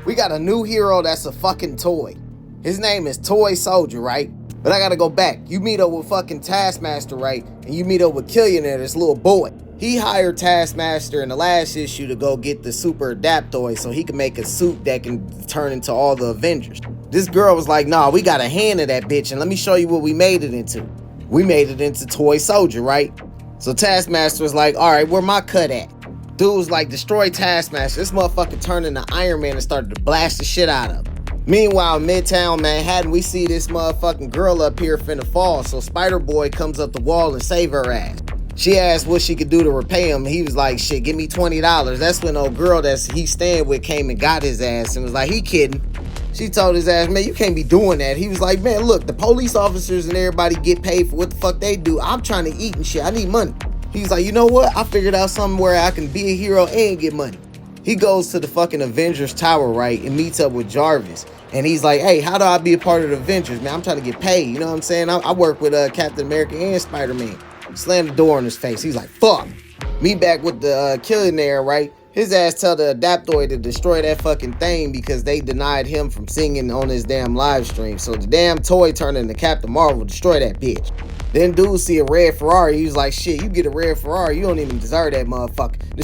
We got a new hero that's a fucking toy. His name is Toy Soldier, right? But I gotta go back. You meet up with fucking Taskmaster, right? And you meet up with Killionaire, this little boy. He hired Taskmaster in the last issue to go get the super Adaptoid so he can make a suit that can turn into all the Avengers. This girl was like, nah, we got a hand in that bitch, and let me show you what we made it into. We made it into Toy Soldier, right? So Taskmaster was like, all right, where my cut at? Dude was like, destroy Taskmaster. This motherfucker turned into Iron Man and started to blast the shit out of him. Meanwhile, Midtown Manhattan, we see this motherfucking girl up here finna fall, so Spider-Boy comes up the wall and save her ass. She asked what she could do to repay him. He was like, shit, give me $20. That's when old girl that he's staying with came and got his ass and was like, he kidding. She told his ass, man, you can't be doing that. He was like, man, look, the police officers and everybody get paid for what the fuck they do. I'm trying to eat and shit. I need money. He's like, you know what? I figured out something where I can be a hero and get money. He goes to the fucking Avengers Tower, right, and meets up with Jarvis. And he's like, hey, how do I be a part of the Avengers, man? I'm trying to get paid. You know what I'm saying? I work with Captain America and Spider-Man. Slam the door in his face. He's like, fuck. Me back with the Killionaire, right? His ass tell the Adaptoid to destroy that fucking thing because they denied him from singing on his damn live stream. So the damn toy turned into Captain Marvel, destroy that bitch. Then dude see a red Ferrari. He was like, shit, you get a red Ferrari, you don't even deserve that motherfucker.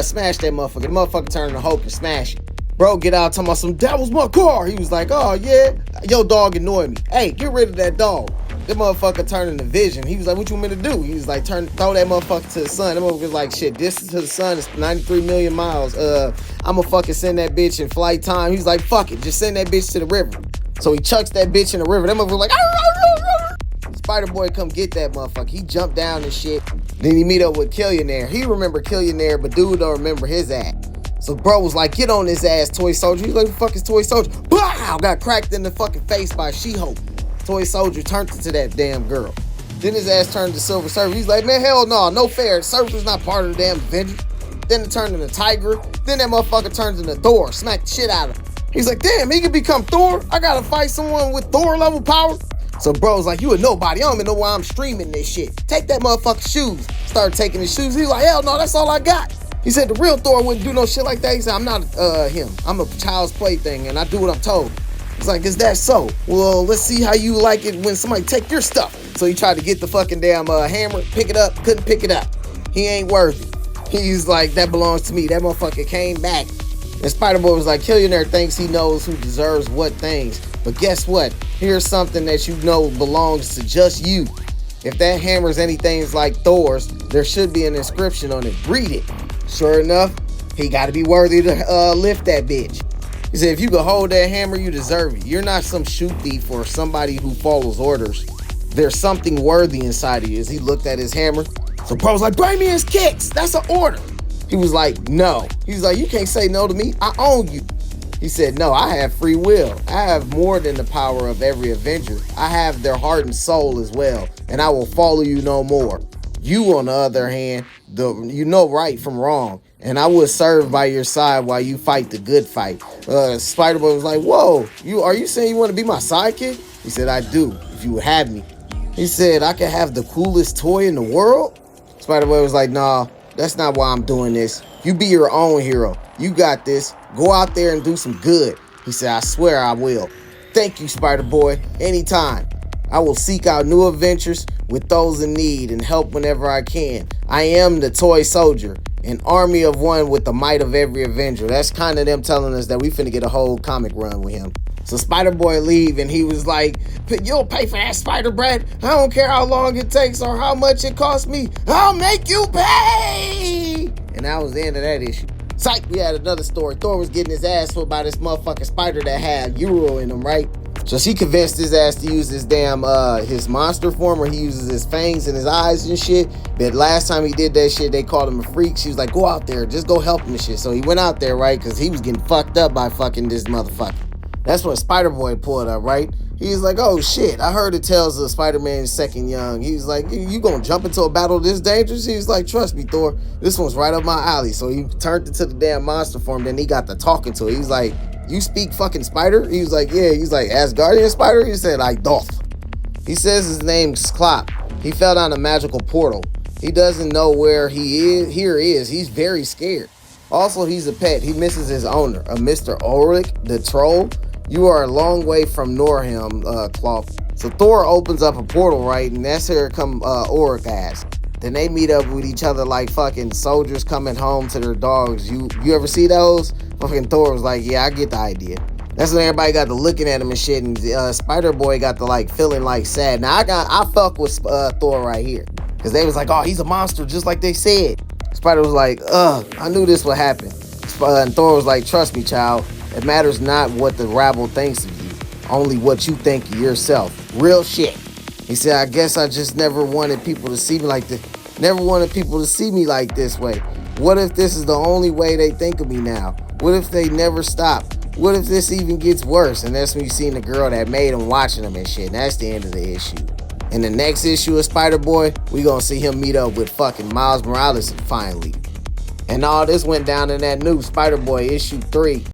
Smash that motherfucker. The motherfucker turned into Hulk and smash it. Bro, get out talking about some, that was my car. He was like, oh yeah, your dog annoyed me. Hey, get rid of that dog. That motherfucker turned into Vision. He was like, what you want me to do? He was like, throw that motherfucker to the sun. That motherfucker was like, shit, distance to the sun is 93 million miles. I'ma fucking send that bitch in flight time. He's like, fuck it, just send that bitch to the river. So he chucks that bitch in the river. That motherfucker was like, Spider-Boy come get that motherfucker. He jumped down and shit. Then he meet up with Killionaire. He remember Killionaire, but dude don't remember his ass. So bro was like, get on his ass, Toy Soldier. He's like, what the fuck is Toy Soldier? Wow! Got cracked in the fucking face by She-Hulk. Toy Soldier turned into that damn girl. Then his ass turned to Silver Surfer. He's like, man, hell no, no fair. Surfer's not part of the damn Avengers. Then it turned into Tiger. Then that motherfucker turns into Thor. Smack the shit out of him. He's like, damn, he could become Thor? I gotta fight someone with Thor level power? So bro's like, you a nobody. I don't even know why I'm streaming this shit. Take that motherfucker's shoes. Started taking his shoes. He's like, hell no, that's all I got. He said the real Thor wouldn't do no shit like that. He said, I'm not him. I'm a child's plaything and I do what I'm told. It's like, is that so? Well, let's see how you like it when somebody take your stuff. So he tried to get the fucking damn hammer, pick it up, couldn't pick it up. He ain't worthy. He's like, that belongs to me. That motherfucker came back. And Spider-Boy was like, Killionaire thinks he knows who deserves what things. But guess what? Here's something that you know belongs to just you. If that hammer's anything like Thor's, there should be an inscription on it. Read it. Sure enough, he got to be worthy to lift that bitch. He said, if you can hold that hammer, you deserve it. You're not some shoot thief or somebody who follows orders. There's something worthy inside of you. As he looked at his hammer, so bro was like, bring me his kicks. That's an order. He was like, no. He was like, you can't say no to me. I own you. He said, no, I have free will. I have more than the power of every Avenger. I have their heart and soul as well, and I will follow you no more. You, on the other hand, you know right from wrong, and I will serve by your side while you fight the good fight. Spider-Boy was like, whoa, are you saying you want to be my sidekick? He said, I do, if you would have me. He said, I can have the coolest toy in the world? Spider-Boy was like, nah, that's not why I'm doing this. You be your own hero. You got this. Go out there and do some good. He said, I swear I will. Thank you, Spider-Boy. Anytime. I will seek out new adventures with those in need and help whenever I can. I am the Toy Soldier, an army of one with the might of every Avenger. That's kind of them telling us that we finna get a whole comic run with him. So Spider-Boy leave and he was like, you'll pay for that, Spider-Bread. I don't care how long it takes or how much it costs me. I'll make you pay. And that was the end of that issue. Psych, we had another story. Thor was getting his ass whipped by this motherfucking spider that had Euro in him, right? So she convinced his ass to use his damn, his monster form where he uses his fangs and his eyes and shit. But last time he did that shit, they called him a freak. She was like, go out there, just go help him and shit. So he went out there, right? Because he was getting fucked up by fucking this motherfucker. That's when Spider-Boy pulled up, right? He's like, oh shit, I heard the tales of Spider-Man's second young. He's like, you gonna jump into a battle this dangerous? He's like, trust me, Thor, this one's right up my alley. So he turned into the damn monster form, then he got to talking to it. He's like, you speak fucking spider? He was like, yeah. He's like, Asgardian spider? He said, like, Dolph. He says his name's Klopp. He fell down a magical portal. He doesn't know where he is. He's very scared. Also, he's a pet. He misses his owner, a Mr. Ulrich, the troll. You are a long way from Norham, Cloth. So Thor opens up a portal, right? And that's here come Ulrich ass. Then they meet up with each other like fucking soldiers coming home to their dogs. You ever see those? Fucking Thor was like, yeah, I get the idea. That's when everybody got to looking at him and shit, and Spider-Boy got to like feeling like sad. Now I fuck with Thor right here, cause they was like, oh, he's a monster just like they said. Spider was like, I knew this would happen. And Thor was like, trust me, child, it matters not what the rabble thinks of you, only what you think of yourself. Real shit. He said, I guess I just never wanted people to see me like this. Never wanted people to see me like this way. What if this is the only way they think of me now? What if they never stop? What if this even gets worse? And that's when you seen the girl that made him watching him and shit. And that's the end of the issue. In the next issue of Spider-Boy, we gonna see him meet up with fucking Miles Morales finally. And all this went down in that new Spider-Boy issue 3.